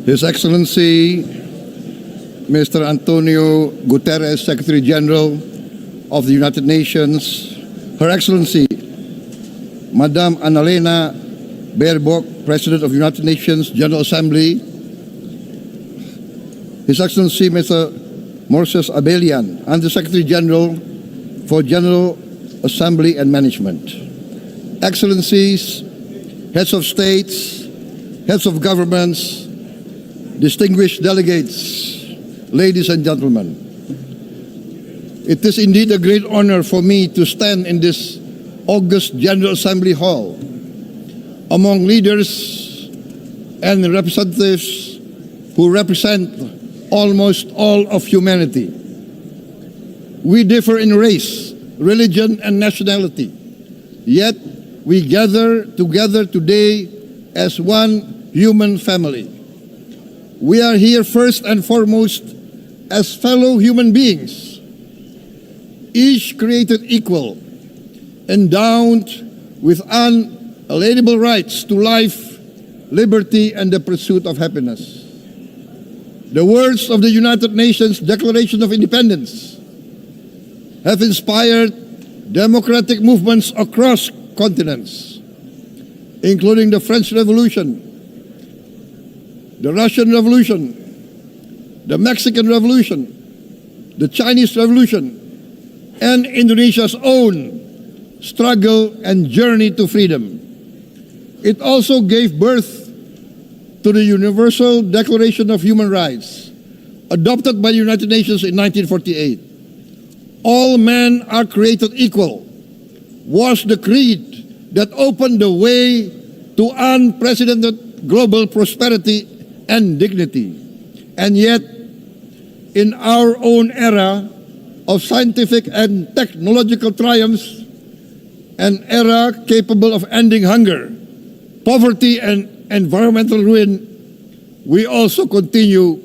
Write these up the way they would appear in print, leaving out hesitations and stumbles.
His Excellency Mr. Antonio Guterres, Secretary General of the United Nations, Her Excellency Madam Annalena Baerbock, President of the United Nations General Assembly, His Excellency Mr. Moses Abelian, Under-Secretary General for General Assembly and Management, Excellencies, Heads of States, Heads of Governments, distinguished delegates, ladies and gentlemen. It is indeed a great honor for me to stand in this august General Assembly Hall among leaders and representatives who represent almost all of humanity. We differ in race, religion, and nationality, yet we gather together today as one human family. We are here first and foremost as fellow human beings, each created equal, endowed with unalienable rights to life, liberty, and the pursuit of happiness. The words of the United Nations Declaration of Independence have inspired democratic movements across continents, including the French Revolution, the Russian Revolution, the Mexican Revolution, the Chinese Revolution, and Indonesia's own struggle and journey to freedom. It also gave birth to the Universal Declaration of Human Rights, adopted by the United Nations in 1948. All men are created equal was the creed that opened the way to unprecedented global prosperity and dignity. And yet, in our own era of scientific and technological triumphs, an era capable of ending hunger, poverty, and environmental ruin, we also continue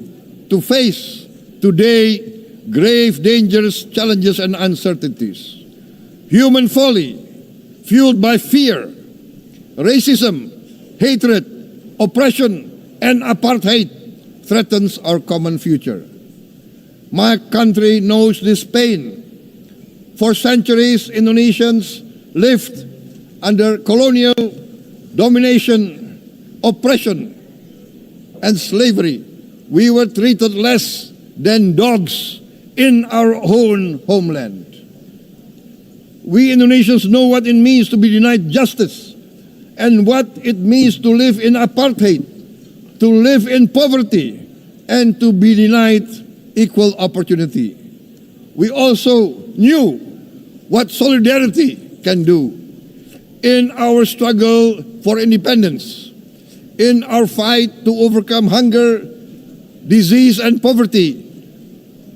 to face today grave dangers, challenges, and uncertainties. Human folly, fueled by fear, racism, hatred, oppression, and apartheid, threatens our common future. My country knows this pain. For centuries, Indonesians lived under colonial domination, oppression, and slavery. We were treated less than dogs in our own homeland. We Indonesians know what it means to be denied justice and what it means to live in apartheid, to live in poverty, and to be denied equal opportunity. We also knew what solidarity can do in our struggle for independence, in our fight to overcome hunger, disease, and poverty.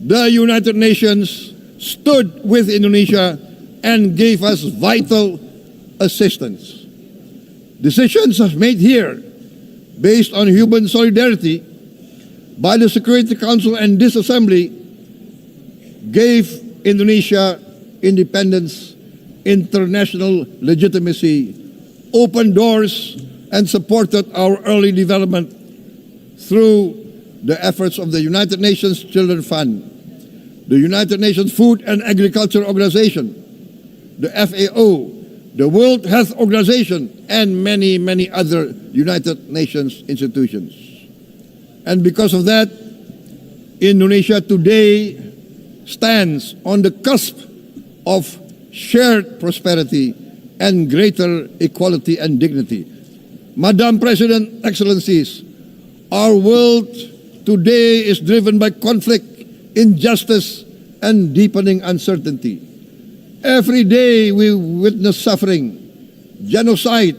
The United Nations stood with Indonesia and gave us vital assistance. Decisions made here based on human solidarity by the Security Council and this Assembly gave Indonesia independence, international legitimacy, opened doors, and supported our early development through the efforts of the United Nations Children Fund, the United Nations Food and Agriculture Organization, the FAO, the World Health Organization, and many, many other United Nations institutions. And because of that, Indonesia today stands on the cusp of shared prosperity and greater equality and dignity. Madam President, Excellencies, our world today is driven by conflict, injustice, and deepening uncertainty. Every day we witness suffering, genocide,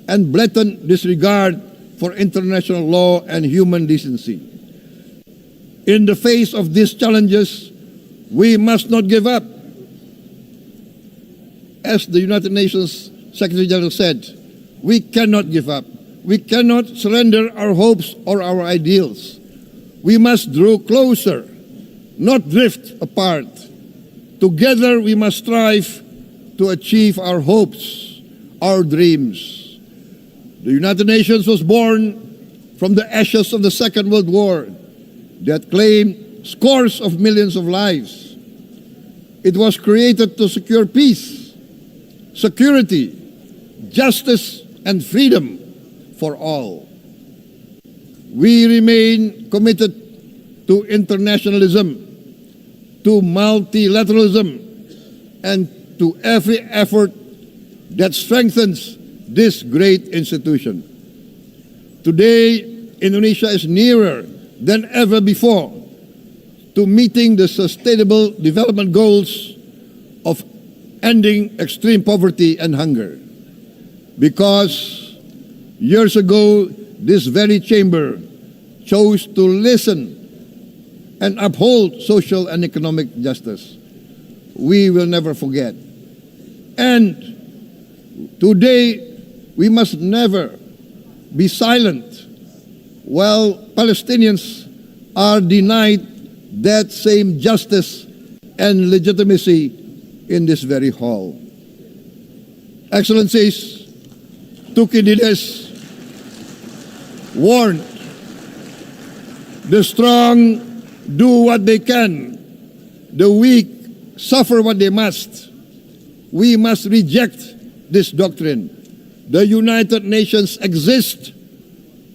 and blatant disregard for international law and human decency. In the face of these challenges, we must not give up. As the United Nations Secretary General said, we cannot give up. We cannot surrender our hopes or our ideals. We must draw closer, not drift apart. Together we must strive to achieve our hopes, our dreams. The United Nations was born from the ashes of the Second World War that claimed scores of millions of lives. It was created to secure peace, security, justice, and freedom for all. We remain committed to internationalism, to multilateralism, and to every effort that strengthens this great institution. Today, Indonesia is nearer than ever before to meeting the sustainable development goals of ending extreme poverty and hunger. Because years ago, this very chamber chose to listen and uphold social and economic justice. We will never forget. And today, we must never be silent while Palestinians are denied that same justice and legitimacy in this very hall. Excellencies, Thucydides warned, the strong do what they can, the weak suffer what they must. We must reject this doctrine. The United Nations exist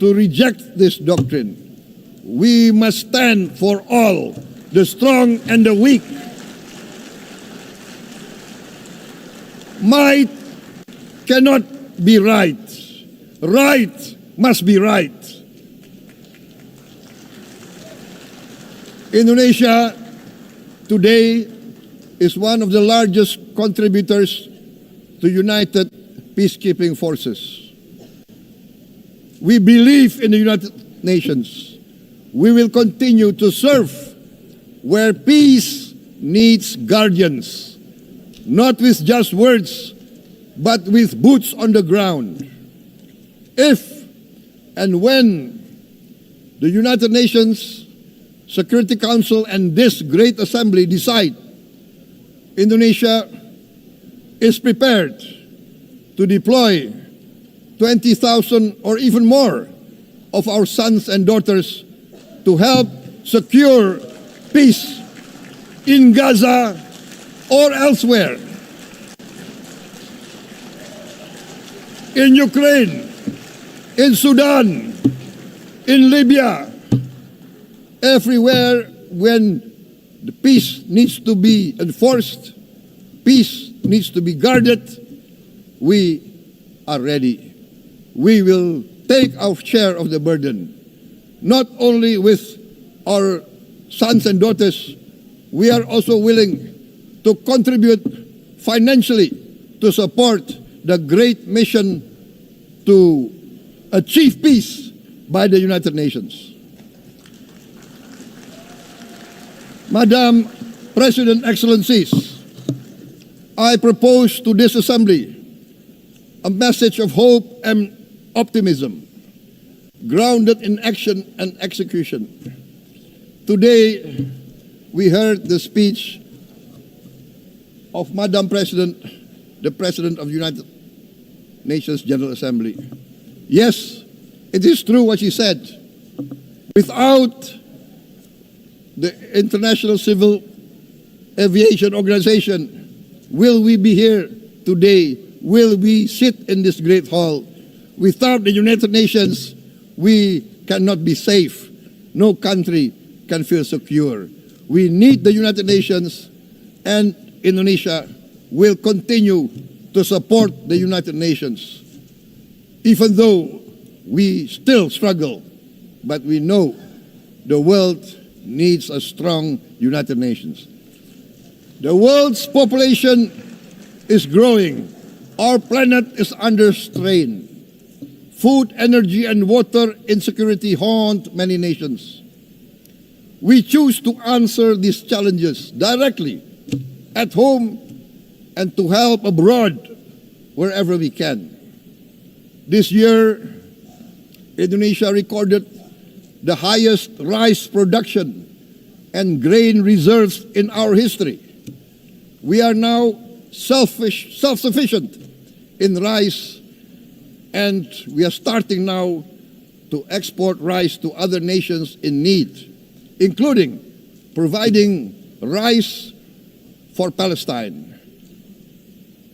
to reject this doctrine. We must stand for all, the strong and the weak. Might cannot be right. Right must be right. Indonesia today is one of the largest contributors to United Peacekeeping Forces. We believe in the United Nations. We will continue to serve where peace needs guardians, not with just words, but with boots on the ground. If and when the United Nations Security Council and this great assembly decide Indonesia is prepared to deploy 20,000 or even more of our sons and daughters to help secure peace in Gaza or elsewhere, in Ukraine, in Sudan, in Libya, everywhere when the peace needs to be enforced, peace needs to be guarded, we are ready. We will take our share of the burden, not only with our sons and daughters, we are also willing to contribute financially to support the great mission to achieve peace by the United Nations. Madam President, Excellencies, I propose to this Assembly a message of hope and optimism, grounded in action and execution. Today, we heard the speech of Madam President, the President of the United Nations General Assembly. Yes, it is true what she said. Without the International Civil Aviation Organization, will we be here today? Will we sit in this great hall? Without the United Nations, we cannot be safe. No country can feel secure. We need the United Nations, and Indonesia will continue to support the United Nations. Even though we still struggle, but we know the world needs a strong United Nations. The world's population is growing. Our planet is under strain. Food, energy, and water insecurity haunt many nations. We choose to answer these challenges directly at home and to help abroad wherever we can. This year, Indonesia recorded the highest rice production and grain reserves in our history. We are now self-sufficient in rice, and we are starting now to to export rice to other nations in need, including providing rice for Palestine.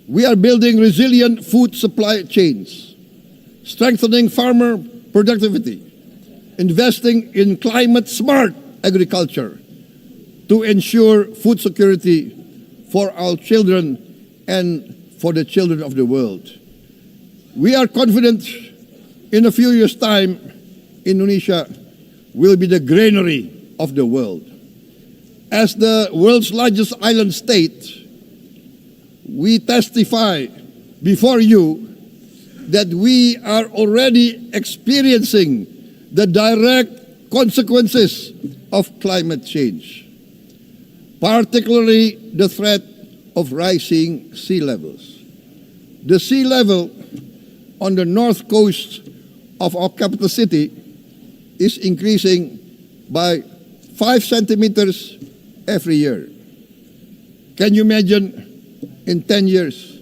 We are building resilient food supply chains, strengthening farmer productivity, investing in climate-smart agriculture to ensure food security for our children and for the children of the world. We are confident in a few years' time, Indonesia will be the granary of the world. As the world's largest island state, we testify before you that we are already experiencing the direct consequences of climate change, particularly the threat of rising sea levels. The sea level on the north coast of our capital city is increasing by 5 centimeters every year. Can you imagine in 10 years?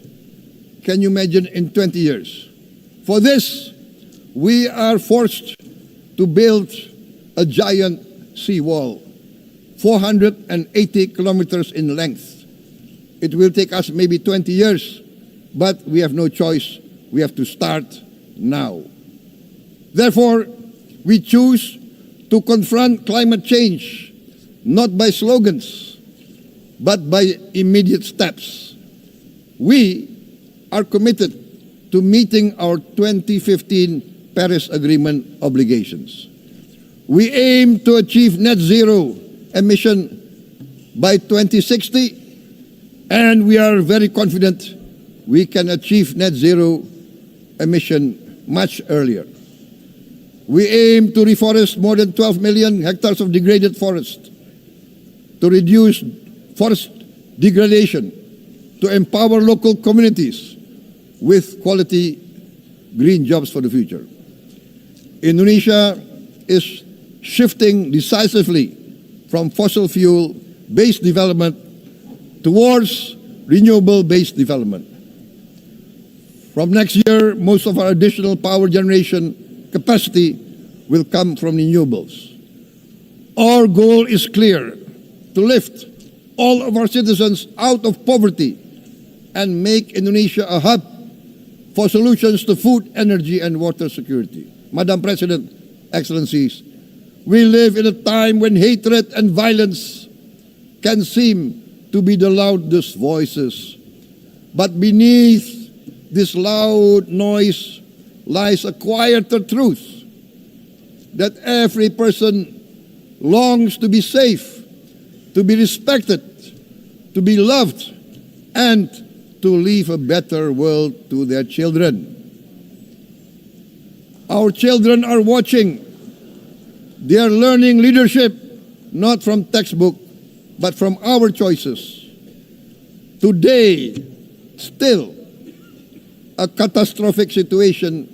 Can you imagine in 20 years? For this, we are forced to build a giant seawall, 480 kilometers in length. It will take us maybe 20 years, but we have no choice. We have to start now. Therefore, we choose to confront climate change not by slogans, but by immediate steps. We are committed to meeting our 2015 Paris Agreement obligations. We aim to achieve net zero emission by 2060, and we are very confident we can achieve net zero emission much earlier. We aim to reforest more than 12 million hectares of degraded forest, to reduce forest degradation, to empower local communities with quality green jobs for the future. Indonesia is shifting decisively from fossil fuel-based development towards renewable-based development. From next year, most of our additional power generation capacity will come from renewables. Our goal is clear: to lift all of our citizens out of poverty and make Indonesia a hub for solutions to food, energy, and water security. Madam President, Excellencies, we live in a time when hatred and violence can seem to be the loudest voices. But beneath this loud noise lies a quieter truth, that every person longs to be safe, to be respected, to be loved, and to leave a better world to their children. Our children are watching. They are learning leadership not from textbook, but from our choices. Today, still, a catastrophic situation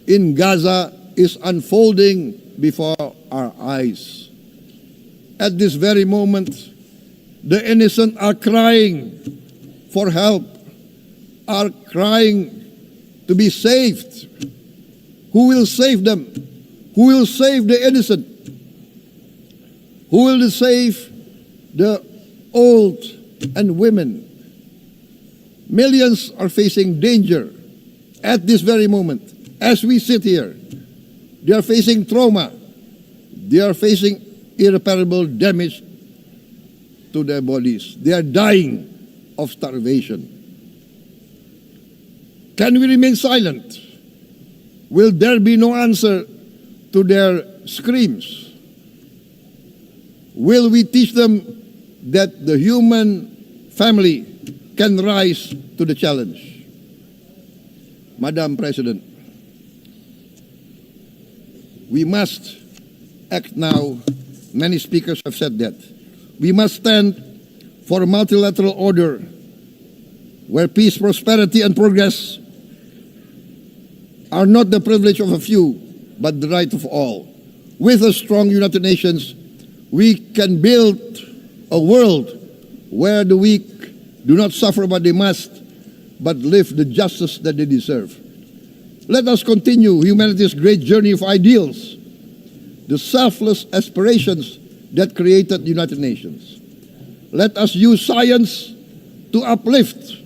in Gaza is unfolding before our eyes. At this very moment, the innocent are crying for help, are crying to be saved. Who will save them? Who will save the innocent? Who will save the old and women? Millions are facing danger at this very moment. As we sit here, they are facing trauma. They are facing irreparable damage to their bodies. They are dying of starvation. Can we remain silent? Will there be no answer to their screams? Will we teach them that the human family can rise to the challenge? Madam President, we must act now. Many speakers have said that. We must stand for a multilateral order where peace, prosperity, and progress are not the privilege of a few, but the right of all. With a strong United Nations, we can build a world where the weak do not suffer what they must, but live the justice that they deserve. Let us continue humanity's great journey of ideals, the selfless aspirations that created the United Nations. Let us use science to uplift,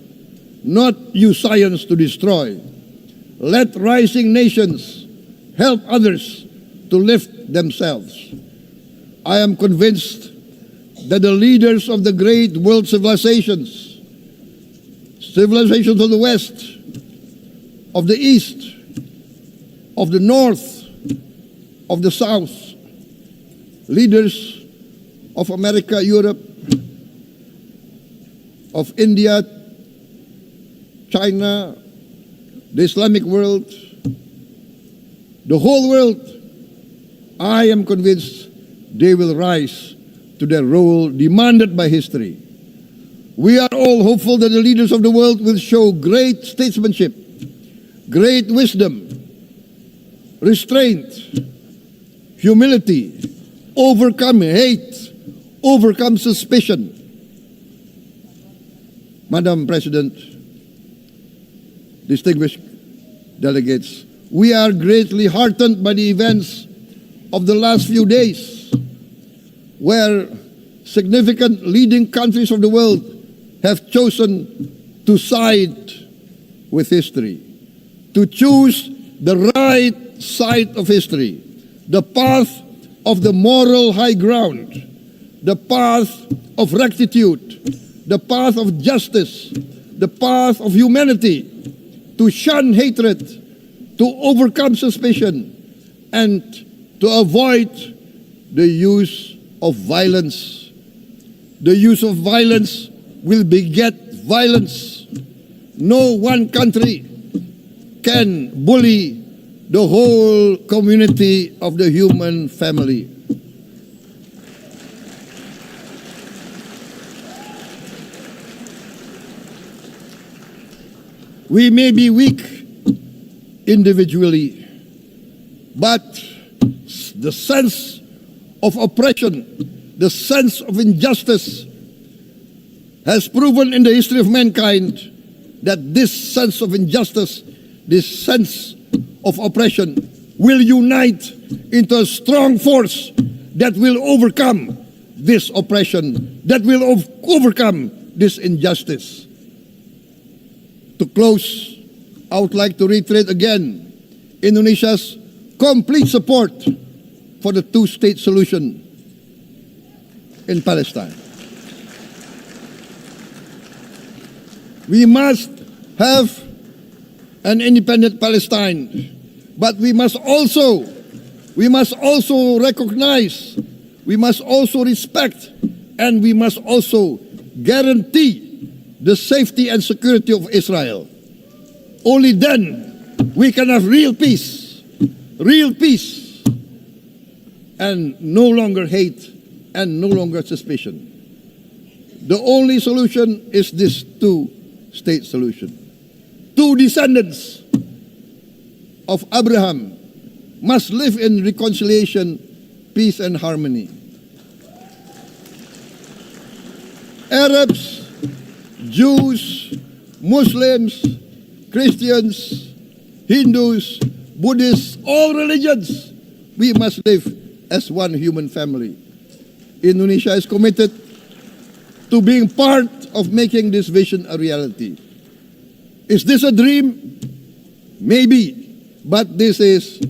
not use science to destroy. Let rising nations help others to lift themselves. I am convinced that the leaders of the great world civilizations of the West, of the East, of the North, of the South, leaders of America, Europe, of India, China, the Islamic world, the whole world, I am convinced they will rise to their role demanded by history. We are all hopeful that the leaders of the world will show great statesmanship, great wisdom, restraint, humility, overcome hate, overcome suspicion. Madam President, distinguished delegates, we are greatly heartened by the events of the last few days, where significant leading countries of the world have chosen to side with history, to choose the right side of history, the path of the moral high ground, the path of rectitude, the path of justice, the path of humanity, to shun hatred, to overcome suspicion, and to avoid the use of violence. The use of violence will beget violence. No one country can bully the whole community of the human family. We may be weak individually, but the sense of oppression, the sense of injustice has proven in the history of mankind that this sense of injustice, this sense of oppression will unite into a strong force that will overcome this oppression, that will overcome this injustice. To close, I would like to reiterate again Indonesia's complete support for the two-state solution in Palestine. We must have an independent Palestine, but we must also recognize, we must also respect, and we must also guarantee the safety and security of Israel. Only then we can have real peace, and no longer hate and no longer suspicion. The only solution is this two-state solution. Two descendants of Abraham must live in reconciliation, peace, and harmony. Arabs, Jews, Muslims, Christians, Hindus, Buddhists, all religions, we must live as one human family. Indonesia is committed to being part of making this vision a reality. Is this a dream? Maybe, but this is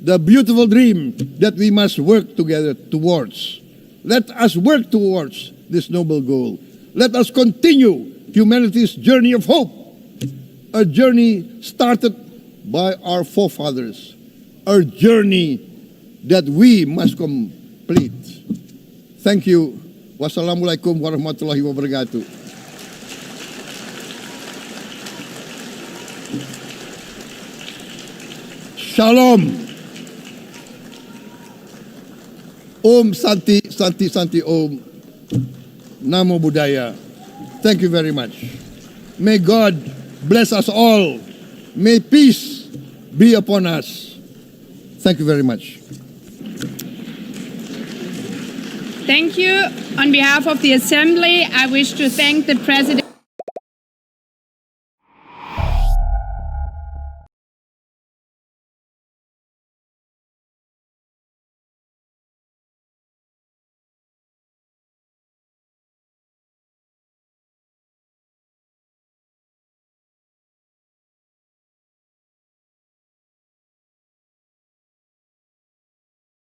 the beautiful dream that we must work together towards. Let us work towards this noble goal. Let us continue humanity's journey of hope, a journey started by our forefathers, a journey that we must complete. Thank you. Wassalamualaikum warahmatullahi wabarakatuh. Shalom. Om Santi, Santi, Santi Om. Namo Buddhaya. Thank you very much. May God bless us all. May peace be upon us. Thank you very much. Thank you. On behalf of the Assembly, I wish to thank the President